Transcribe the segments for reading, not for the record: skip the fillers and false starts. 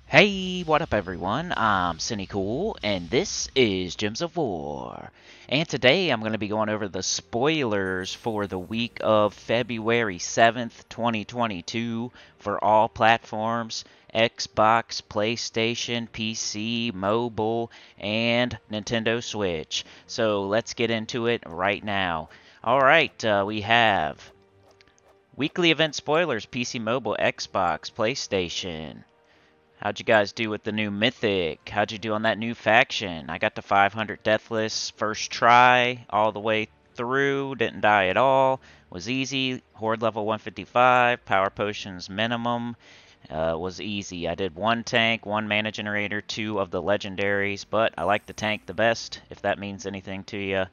Hey, what up everyone? I'm Sinnycool, and this is Gems of War. And today I'm going to be going over the spoilers for the week of February 7th, 2022 for all platforms, Xbox, PlayStation, PC, mobile, and Nintendo Switch. So let's get into it right now. Alright, we have weekly event spoilers, PC, mobile, Xbox, PlayStation. How'd you guys do with the new Mythic? How'd you do on that new faction? I got to 500 Deathless first try, all the way through, didn't die at all, was easy, Horde level 155, Power Potions minimum, was easy. I did one tank, one mana generator, two of the legendaries, but I like the tank the best, if that means anything to you.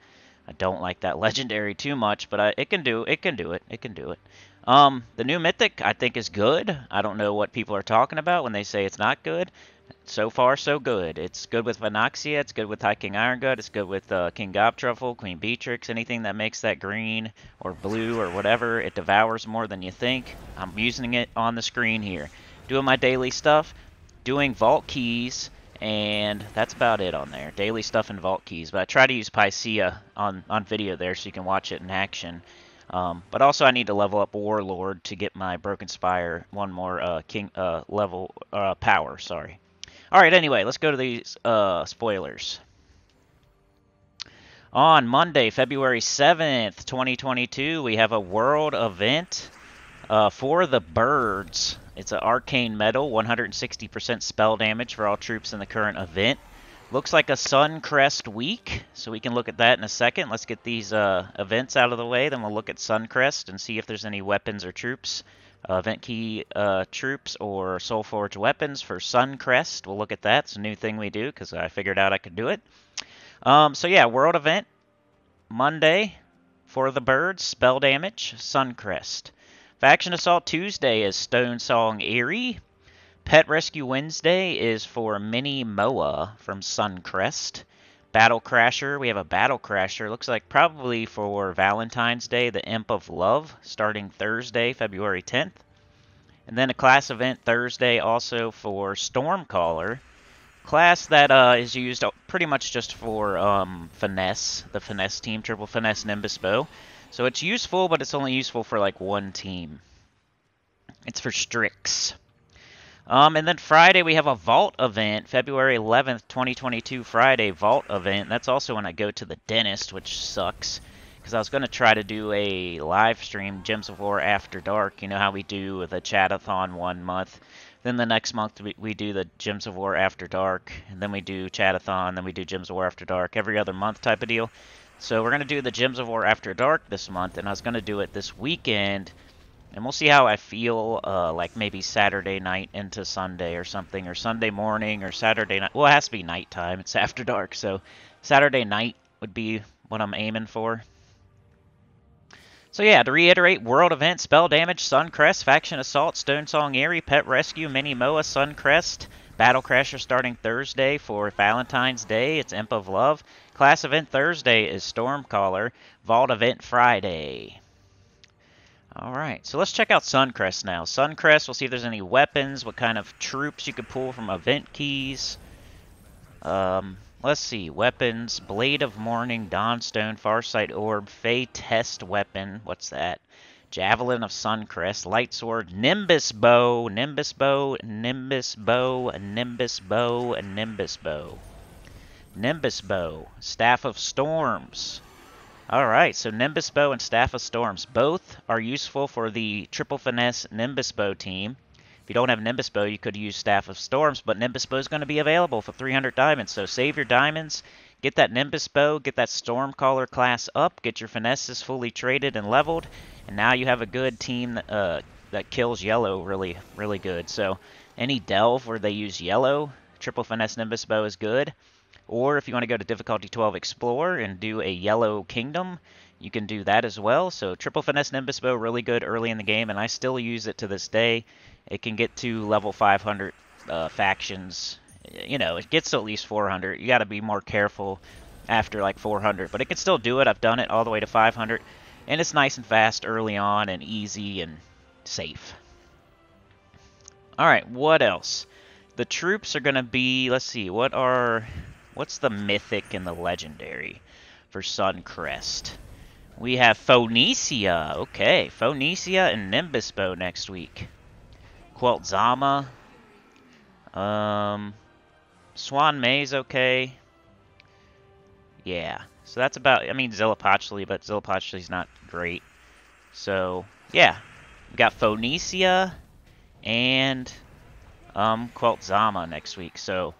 I don't like that legendary too much, but it can do it. The new Mythic I think is good. I don't know what people are talking about when they say it's not good. So far, so good. It's good with Vanaxia, it's good with High King Irongut, it's good with King Gobtruffle, Queen Beatrix, anything that makes that green or blue or whatever. It devours more than you think. I'm using it on the screen here. Doing my daily stuff, doing vault keys, and that's about it on there. Daily stuff and vault keys. But I try to use Pycea on video there so you can watch it in action. But also I need to level up Warlord to get my Broken Spire one more king level power. Sorry. All right. Anyway, let's go to these spoilers. On Monday, February 7th, 2022, we have a world event for the birds. It's an arcane metal, 160% spell damage for all troops in the current event. Looks like a Suncrest week, so we can look at that in a second. Let's get these events out of the way, then we'll look at Suncrest and see if there's any weapons or troops. Event key troops or soulforge weapons for Suncrest. We'll look at that. It's a new thing we do because I figured out I could do it. So yeah, world event, Monday for the birds, spell damage, Suncrest. Faction Assault Tuesday is Stone Song Eerie. Pet Rescue Wednesday is for Mini Moa from Suncrest. Battle Crasher, we have a Battle Crasher. Looks like probably for Valentine's Day, the Imp of Love, starting Thursday, February 10th. And then a class event Thursday also for Stormcaller. Class that is used pretty much just for Finesse, the Finesse team, Triple Finesse Nimbus Bow. So it's useful, but it's only useful for like one team. It's for Strix. And then Friday we have a Vault event, February 11th, 2022, Friday Vault event. That's also when I go to the dentist, which sucks, because I was going to try to do a live stream, Gems of War After Dark. You know how we do the Chatathon 1 month. Then the next month we do the Gems of War After Dark, and then we do Chatathon, then we do Gems of War After Dark, every other month type of deal. So we're going to do the Gems of War After Dark this month, and I was going to do it this weekend. And we'll see how I feel, like maybe Saturday night into Sunday or something, or Sunday morning, or Saturday night. Well, it has to be nighttime. It's after dark, so Saturday night would be what I'm aiming for. So yeah, to reiterate, World Event, Spell Damage, Suncrest, Faction Assault, Stone Song Eerie, Pet Rescue, Mini Moa, Suncrest, Battle Crasher starting Thursday for Valentine's Day. It's Imp of Love. Class Event Thursday is Stormcaller. Vault Event Friday. Alright, so let's check out Suncrest now. Suncrest, we'll see if there's any weapons, what kind of troops you could pull from event keys. Let's see, weapons, Blade of Morning, Dawnstone, Farsight Orb, Fey Test Weapon, what's that? Javelin of Suncrest, Light Sword, Nimbus Bow, Nimbus Bow, Nimbus Bow, Nimbus Bow, Nimbus Bow. Nimbus Bow, Staff of Storms. Alright, so Nimbus Bow and Staff of Storms both are useful for the Triple Finesse Nimbus Bow team. If you don't have Nimbus Bow, you could use Staff of Storms, but Nimbus Bow is going to be available for 300 diamonds, so save your diamonds, get that Nimbus Bow, get that Stormcaller class up, get your Finesses fully traded and leveled, and now you have a good team that kills yellow really, really good. So any delve where they use yellow, Triple Finesse Nimbus Bow is good. Or if you want to go to difficulty 12 Explore and do a Yellow Kingdom, you can do that as well. So Triple Finesse Nimbus Bow, really good early in the game, and I still use it to this day. It can get to level 500 factions. You know, it gets to at least 400. You got to be more careful after like 400, but it can still do it. I've done it all the way to 500, and it's nice and fast early on and easy and safe. Alright, what else? The troops are going to be, let's see, what's the mythic and the legendary for Suncrest? We have Phoenicia. Okay, Phoenicia and Nimbus Bow next week. Queltzama. Swan Maze, okay. Yeah, so that's about, I mean, Zillipochli, but Zillipochli's not great. So, yeah, we got Phoenicia and Queltzama next week. So,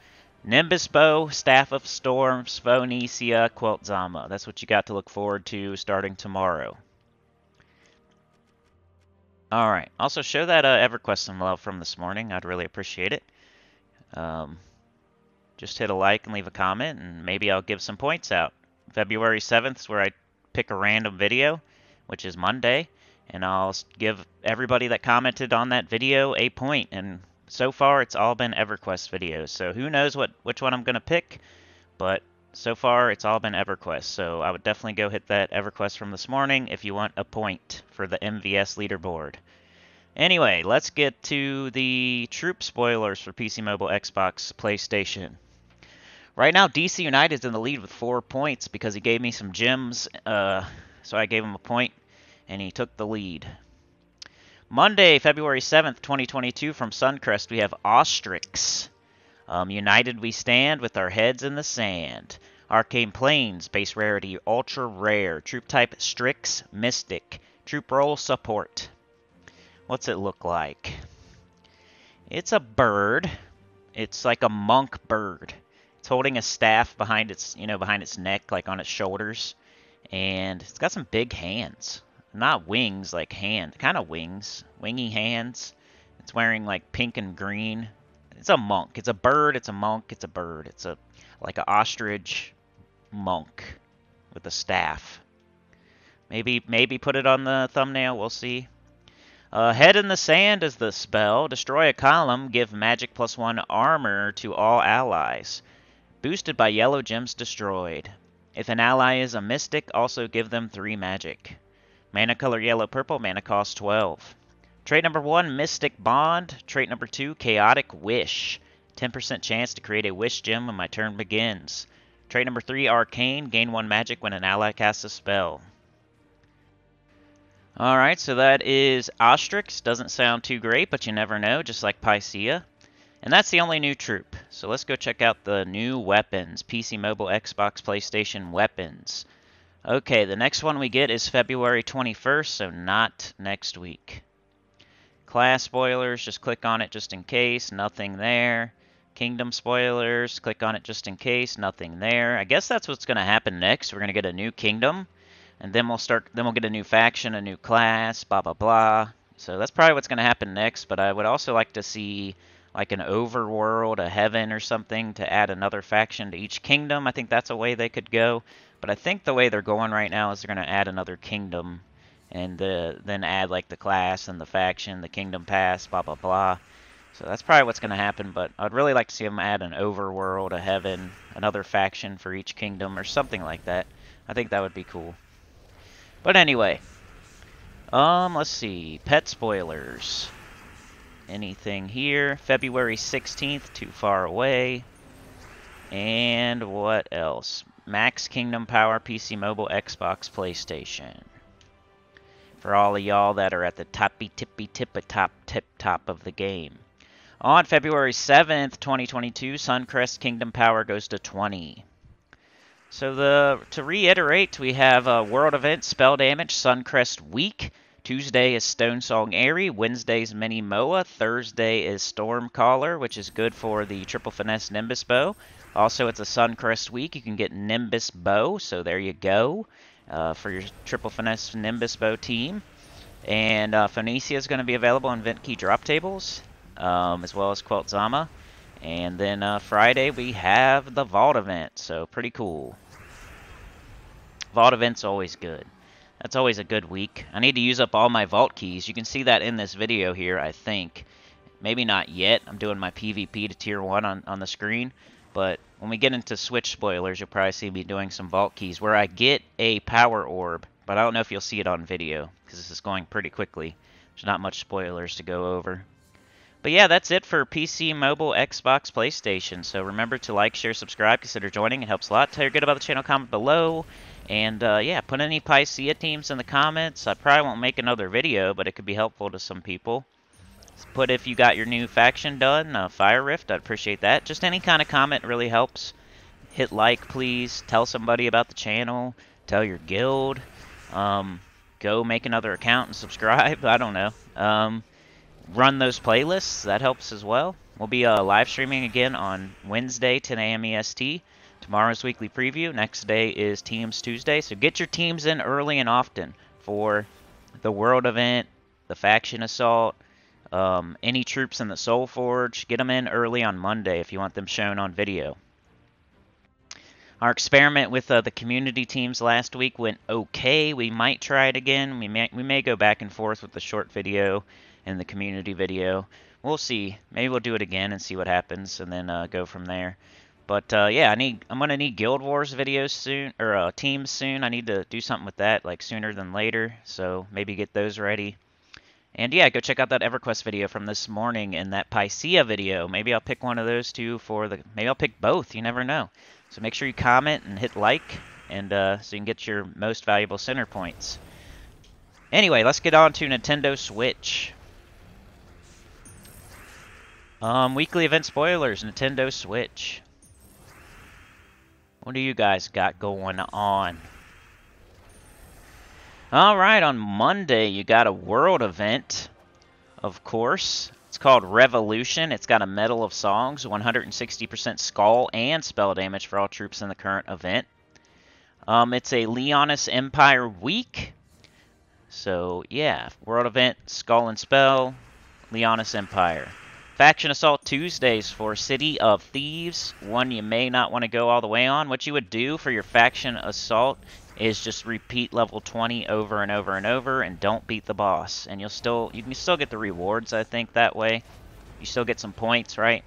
Nimbus Bow, Staff of Storms, Phoenicia, Queltzama. That's what you got to look forward to starting tomorrow. Alright, also show that EverQuest some love from this morning. I'd really appreciate it. Just hit a like and leave a comment, and maybe I'll give some points out. February 7th is where I pick a random video, which is Monday, and I'll give everybody that commented on that video a point. And so far, it's all been EverQuest videos, so who knows which one I'm going to pick, but so far, it's all been EverQuest, so I would definitely go hit that EverQuest from this morning if you want a point for the MVS leaderboard. Anyway, let's get to the troop spoilers for PC Mobile, Xbox, PlayStation. Right now, DC United's in the lead with 4 points because he gave me some gems, so I gave him a point, and he took the lead. Monday, February 7th, 2022, from Suncrest, we have Ostrich. United we stand with our heads in the sand. Arcane Plains, base rarity, ultra rare. Troop type, Strix, Mystic. Troop role, support. What's it look like? It's a bird. It's like a monk bird. It's holding a staff behind its, behind its neck, like on its shoulders. And it's got some big hands. Not wings, like hand. Kind of wings. Wingy hands. It's wearing like pink and green. It's a monk. It's a bird. It's a monk. It's a bird. It's like an ostrich monk with a staff. Maybe put it on the thumbnail. We'll see. Head in the Sand is the spell. Destroy a column. Give magic +1 armor to all allies. Boosted by yellow gems destroyed. If an ally is a mystic, also give them 3 magic. Mana color yellow-purple, mana cost 12. Trait number 1, Mystic Bond. Trait number 2, Chaotic Wish. 10% chance to create a wish gem when my turn begins. Trait number 3, Arcane. Gain 1 magic when an ally casts a spell. Alright, so that is Ostrich. Doesn't sound too great, but you never know, just like Pycea. And that's the only new troop. So let's go check out the new weapons. PC, Mobile, Xbox, PlayStation weapons. Okay, the next one we get is February 21st, so not next week. Class spoilers, just click on it just in case, nothing there. Kingdom spoilers, click on it just in case, nothing there. I guess that's what's going to happen next. We're going to get a new kingdom, and then we'll get a new faction, a new class, blah blah blah. So that's probably what's going to happen next, but I would also like to see like an overworld, a heaven or something to add another faction to each kingdom. I think that's a way they could go. But I think the way they're going right now is they're going to add another kingdom and then add like the class and the faction, the kingdom pass, blah, blah, blah. So that's probably what's going to happen. But I'd really like to see them add an overworld, a heaven, another faction for each kingdom or something like that. I think that would be cool. But anyway, let's see. Pet spoilers. Anything here? February 16th, too far away. And what else? Max Kingdom Power, PC, Mobile, Xbox, PlayStation. For all of y'all that are at the tip-top of the game. On February 7th, 2022, Suncrest Kingdom Power goes to 20. So to reiterate, we have a world event, spell damage, Suncrest Week. Tuesday is Stonesong Airy, Wednesday's Mini Moa, Thursday is Stormcaller, which is good for the Triple Finesse Nimbus Bow. Also, it's a Suncrest week. You can get Nimbus Bow, so there you go for your Triple Finesse Nimbus Bow team. And Phoenicia is going to be available on Event Key drop tables, as well as Queltzama. And then Friday we have the Vault event, so pretty cool. Vault event's always good. That's always a good week. I need to use up all my vault keys. You can see that in this video here, I think. Maybe not yet. I'm doing my PvP to tier 1 on the screen. But when we get into Switch spoilers, you'll probably see me doing some vault keys where I get a power orb. But I don't know if you'll see it on video because this is going pretty quickly. There's not much spoilers to go over. But yeah, that's it for PC, mobile, Xbox, PlayStation. So remember to like, share, subscribe, consider joining. It helps a lot. Tell your good about the channel, comment below. And yeah, put any Pycea teams in the comments. I probably won't make another video, but it could be helpful to some people. Put if you got your new faction done, Fire Rift, I'd appreciate that. Just any kind of comment really helps. Hit like, please. Tell somebody about the channel. Tell your guild. Go make another account and subscribe. I don't know. Run those playlists. That helps as well. We'll be live streaming again on Wednesday, 10 a.m. EST. Tomorrow's weekly preview. Next day is Teams Tuesday. So get your teams in early and often for the World event, the Faction Assault, any troops in the soulforge. Get them in early on Monday if you want them shown on video. Our experiment with the community teams last week went okay. We might try it again. We may go back and forth with the short video and the community video. We'll see. Maybe we'll do it again and see what happens, and then go from there. But yeah, I'm gonna need Guild Wars videos soon, or teams soon. I need to do something with that, like sooner than later. So maybe get those ready. And yeah, go check out that EverQuest video from this morning and that Pycea video. Maybe I'll pick one of those two for the. Maybe I'll pick both. You never know. So make sure you comment and hit like, and so you can get your most valuable center points. Anyway, let's get on to Nintendo Switch. Weekly event spoilers, Nintendo Switch. What do you guys got going on? Alright, on Monday you got a world event, of course. It's called Revolution. It's got a Medal of Songs, 160% skull and spell damage for all troops in the current event. It's a Leonis Empire week. So, yeah, world event, skull and spell, Leonis Empire. Faction Assault Tuesdays for City of Thieves, one you may not want to go all the way on. What you would do for your Faction Assault is just repeat level 20 over and over and over, and don't beat the boss. And you can still get the rewards, I think, that way. You still get some points, right?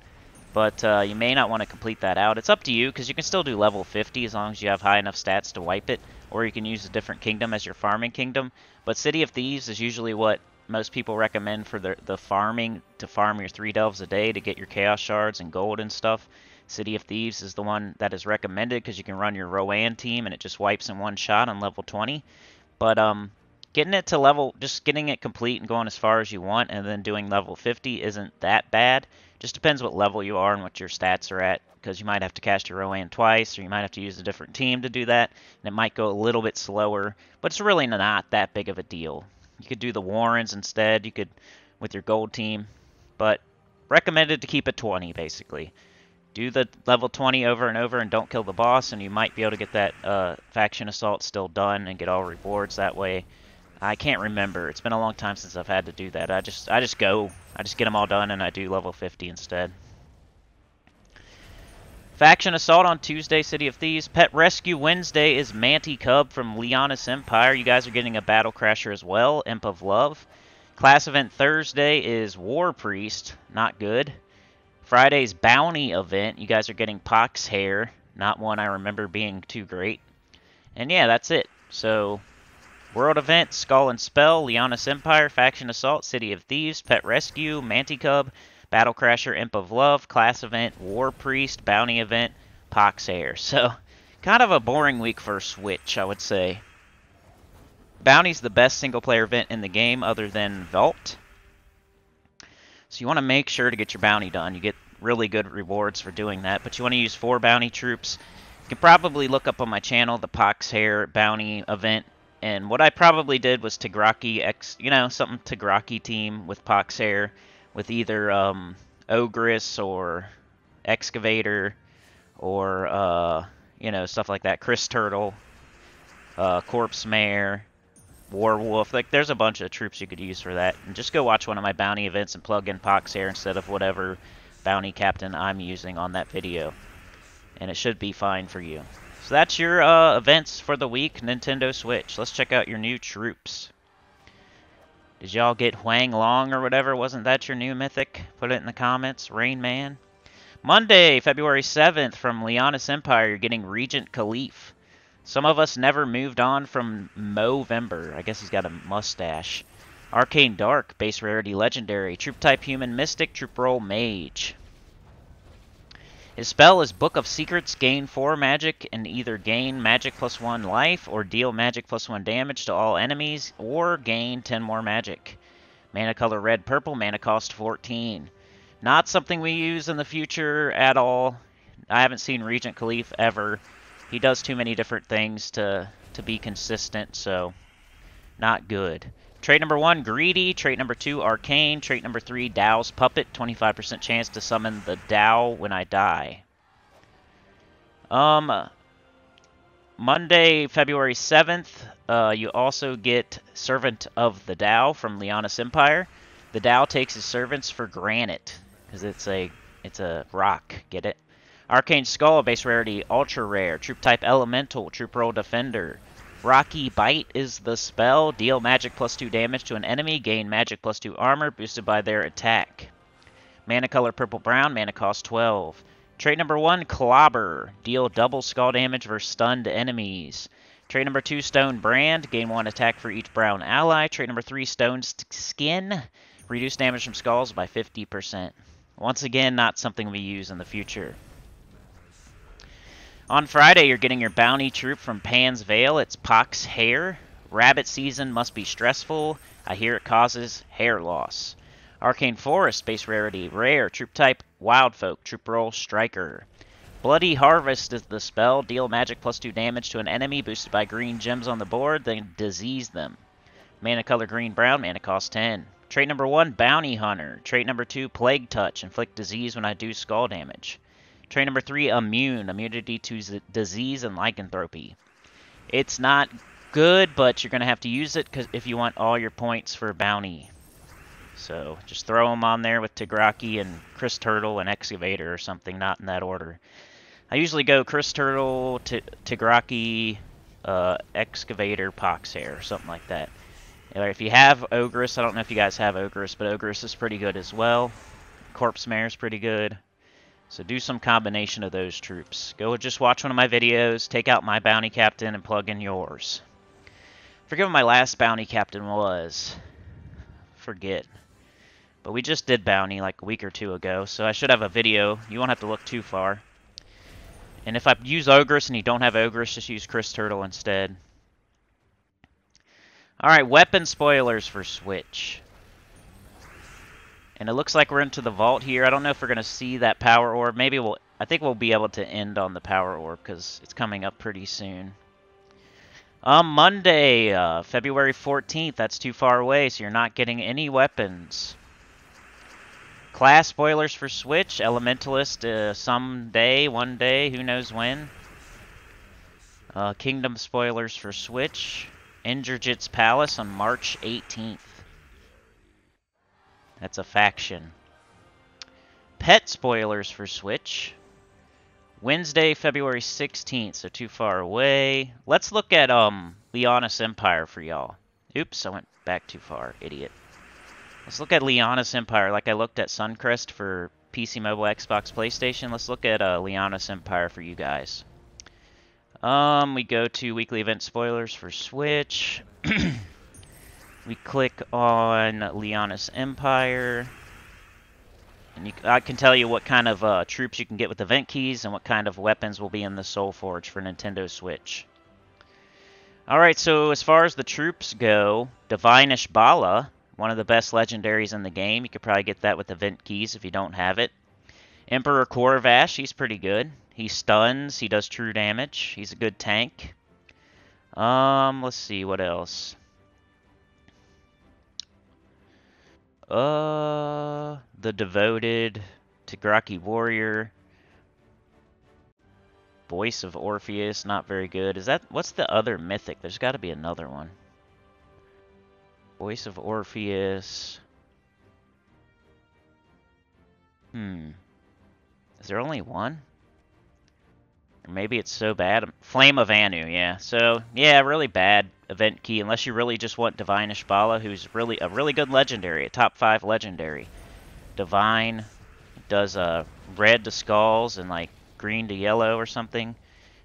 But you may not want to complete that out. It's up to you, because you can still do level 50 as long as you have high enough stats to wipe it. Or you can use a different kingdom as your farming kingdom. But City of Thieves is usually what most people recommend for the farming, to farm your 3 delves a day to get your chaos shards and gold and stuff. City of Thieves is the one that is recommended because you can run your Rowan team and it just wipes in one shot on level 20. But getting it to level, just getting it complete and going as far as you want and then doing level 50 isn't that bad. Just depends what level you are and what your stats are at, because you might have to cast your Rowan twice, or you might have to use a different team to do that, and it might go a little bit slower, but it's really not that big of a deal. You could do the Warrens instead, you could with your gold team, but recommended to keep it 20 basically. Do the level 20 over and over and don't kill the boss, and you might be able to get that Faction Assault still done and get all rewards that way. I can't remember. It's been a long time since I've had to do that. I just get them all done and I do level 50 instead. Faction Assault on Tuesday, City of Thieves. Pet Rescue Wednesday is Manti Cub from Leonis Empire. You guys are getting a Battle Crasher as well, Imp of Love. Class Event Thursday is War Priest, not good. Friday's Bounty Event, you guys are getting Pox Hair, not one I remember being too great. And yeah, that's it. So, World Event, Skull and Spell, Leonis Empire, Faction Assault, City of Thieves, Pet Rescue, Manti Cub, Battle Crasher, Imp of Love, Class Event, War Priest, Bounty Event, Pox Hair. So, kind of a boring week for Switch, I would say. Bounty's the best single-player event in the game other than Vault. So you want to make sure to get your bounty done. You get really good rewards for doing that, but you want to use 4 bounty troops. You can probably look up on my channel the Pox Hair bounty event. And what I probably did was Tigraki something Tigraki team with Pox Hair, with either Ogress or Excavator or stuff like that. Chris Turtle, Corpse Mare, Warwolf. Like, there's a bunch of troops you could use for that. And just go watch one of my bounty events and plug in Pox Hair instead of whatever bounty captain I'm using on that video. And it should be fine for you. So that's your events for the week, Nintendo Switch. Let's check out your new troops. Did y'all get Huang Long or whatever? Wasn't that your new mythic? Put it in the comments. Rain Man. Monday, February 7th, from Leonis Empire, you're getting Regent Khalif. Some of us never moved on from Movember. I guess he's got a mustache. Arcane Dark, base rarity legendary. Troop type human mystic, troop role mage. His spell is Book of Secrets, gain 4 magic, and either gain magic plus 1 life, or deal magic plus 1 damage to all enemies, or gain 10 more magic. Mana color red purple, mana cost 14. Not something we use in the future at all. I haven't seen Regent Khalif ever. He does too many different things to be consistent, so not good. Trait number 1, Greedy. Trait number 2, Arcane. Trait number 3, Dow's Puppet. 25% chance to summon the Dow when I die. Monday, February 7th, you also get Servant of the Dow from Leonis Empire. The Dow takes his servants for granite, because it's a rock, get it? Arcane Skull, base rarity, ultra rare. Troop type elemental, troop role defender. Rocky Bite is the spell. Deal magic plus 2 damage to an enemy. Gain magic plus 2 armor, boosted by their attack. Mana color purple-brown. Mana cost 12. Trait number 1, Clobber. Deal double skull damage versus stunned enemies. Trait number 2, Stone Brand. Gain 1 attack for each brown ally. Trait number 3, Stone Skin. Reduce damage from skulls by 50%. Once again, not something we use in the future. On Friday, you're getting your bounty troop from Pan's Vale. It's Pox Hair. Rabbit season must be stressful. I hear it causes hair loss. Arcane Forest, base rarity, rare. Troop type, Wildfolk. Troop role, Striker. Bloody Harvest is the spell. Deal magic plus 2 damage to an enemy, boosted by green gems on the board, then disease them. Mana color green-brown, mana cost 10. Trait number 1, Bounty Hunter. Trait number 2, Plague Touch. Inflict disease when I do skull damage. Trait number 3, Immune. Immunity to disease and lycanthropy. It's not good, but you're going to have to use it if you want all your points for bounty. So just throw them on there with Tigraki and Chris Turtle and Excavator or something, not in that order. I usually go Chris Turtle, Tigraki, Excavator, Poxhair, something like that. If you have Ogress, I don't know if you guys have Ogress, but Ogress is pretty good as well. Corpse Mare is pretty good. So do some combination of those troops. Go just watch one of my videos, take out my bounty captain, and plug in yours. Forget what my last bounty captain was. Forget. But we just did bounty like a week or 2 ago, so I should have a video. You won't have to look too far. And if I use Ogress and you don't have Ogress, just use Chris Turtle instead. Alright, weapon spoilers for Switch. And it looks like we're into the vault here. I don't know if we're going to see that power orb. Maybe I think we'll be able to end on the power orb because it's coming up pretty soon. Monday, February 14th. That's too far away, so you're not getting any weapons. Class spoilers for Switch. Elementalist someday, one day, who knows when. Kingdom spoilers for Switch. Indrajit's Palace on March 18th. That's a faction. Pet spoilers for Switch. Wednesday, February 16th, so too far away. Let's look at Leonis Empire for y'all. Oops, I went back too far, idiot. Let's look at Leonis Empire like I looked at Suncrest for PC, Mobile, Xbox, PlayStation. Let's look at Leonis Empire for you guys. We go to weekly event spoilers for Switch. We click on Leonis Empire, and I can tell you what kind of troops you can get with event keys and what kind of weapons will be in the soulforge for Nintendo Switch. Alright, so as far as the troops go, Divine Ishbala, one of the best legendaries in the game. You could probably get that with event keys if you don't have it. Emperor Korvash, he's pretty good. He stuns, he does true damage. He's a good tank. Let's see, what else? The Devoted, Tigraki Warrior, Voice of Orpheus, not very good. What's the other mythic? There's got to be another one. Voice of Orpheus. Is there only one? Or maybe it's so bad. Flame of Anu, yeah. So, yeah, really bad event key, unless you really just want Divine Ishbala, who's really a really good legendary, a top 5 legendary. Divine does red to skulls and like green to yellow or something.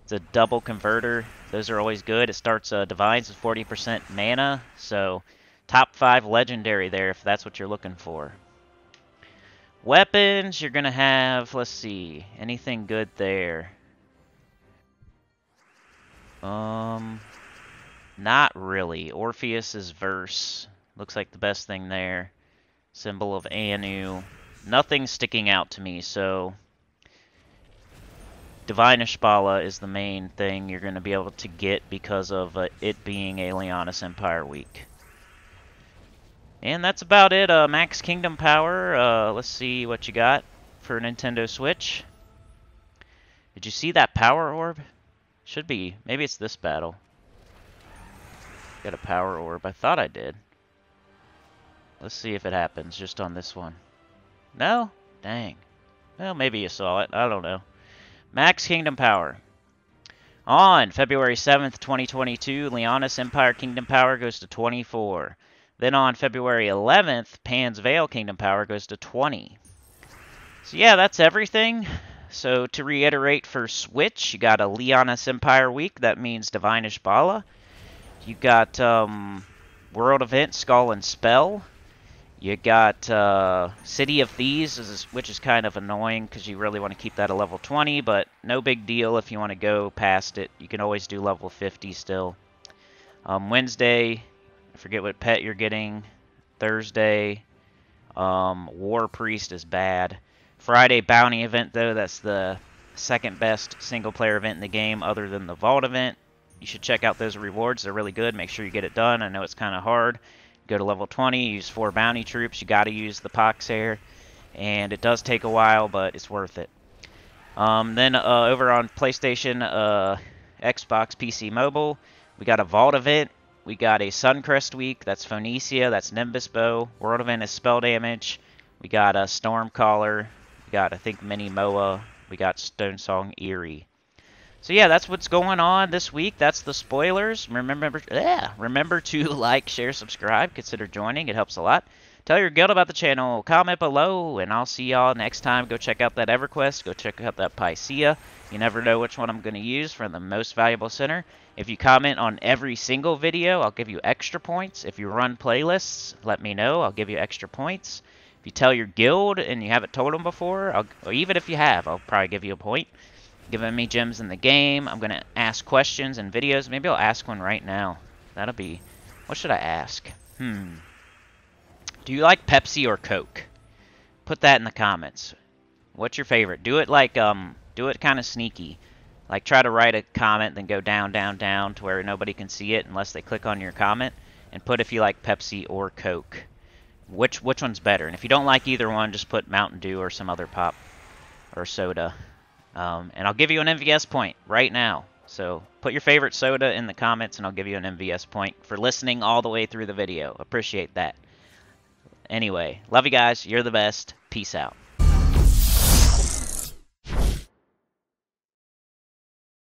It's a double converter. Those are always good. It starts Divines with 40% mana, so top 5 legendary there if that's what you're looking for. Weapons, you're going to have, let's see, anything good there? Not really. Orpheus's verse looks like the best thing there. Symbol of Anu. Nothing sticking out to me, so Divine Ishbala is the main thing you're going to be able to get because of it being a Leonis Empire week. And that's about it. Max Kingdom Power. Let's see what you got for Nintendo Switch. Did you see that power orb? Should be. Maybe it's this battle. Got a power orb. I thought I did. Let's see if it happens just on this one. No? Dang. Well, maybe you saw it. I don't know. Max Kingdom Power. On February 7th, 2022, Leonis Empire Kingdom Power goes to 24. Then on February 11th, Pan's Veil Kingdom Power goes to 20. So yeah, that's everything. So to reiterate, for Switch, you got a Leonis Empire week. That means Divine Ishbala. You got World Event, Skull and Spell. You got City of Thieves, which is kind of annoying because you really want to keep that at level 20, but no big deal if you want to go past it. You can always do level 50 still. Wednesday, I forget what pet you're getting. Thursday, War Priest is bad. Friday, Bounty Event, though, that's the second best single-player event in the game other than the Vault Event. You should check out those rewards. They're really good. Make sure you get it done. I know it's kind of hard. Go to level 20, use 4 bounty troops. You got to use the Pox Hair, and it does take a while, but it's worth it. Then over on PlayStation, Xbox, PC, Mobile, we got a Vault Event. We got a Suncrest week. That's Phoenicia. That's Nimbus Bow. World Event is Spell Damage. We got a Stormcaller. We got, I think, Mini Moa. We got Stonesong Eerie. So yeah, that's what's going on this week. That's the spoilers. Remember to like, share, subscribe. Consider joining. It helps a lot. Tell your guild about the channel. Comment below, and I'll see y'all next time. Go check out that EverQuest. Go check out that Pycea. You never know which one I'm going to use for the most valuable center. If you comment on every single video, I'll give you extra points. If you run playlists, let me know. I'll give you extra points. If you tell your guild and you haven't told them before, or even if you have, I'll probably give you a point. Giving me gems in the game. I'm going to ask questions in videos. Maybe I'll ask one right now. That'll be... What should I ask? Do you like Pepsi or Coke? Put that in the comments. What's your favorite? Do it like, do it kind of sneaky. Like, try to write a comment, then go down, down, down to where nobody can see it unless they click on your comment. And put if you like Pepsi or Coke. Which one's better? And if you don't like either one, just put Mountain Dew or some other pop or soda. And I'll give you an MVS point right now. So put your favorite soda in the comments and I'll give you an MVS point for listening all the way through the video. Appreciate that. Anyway, love you guys. You're the best. Peace out.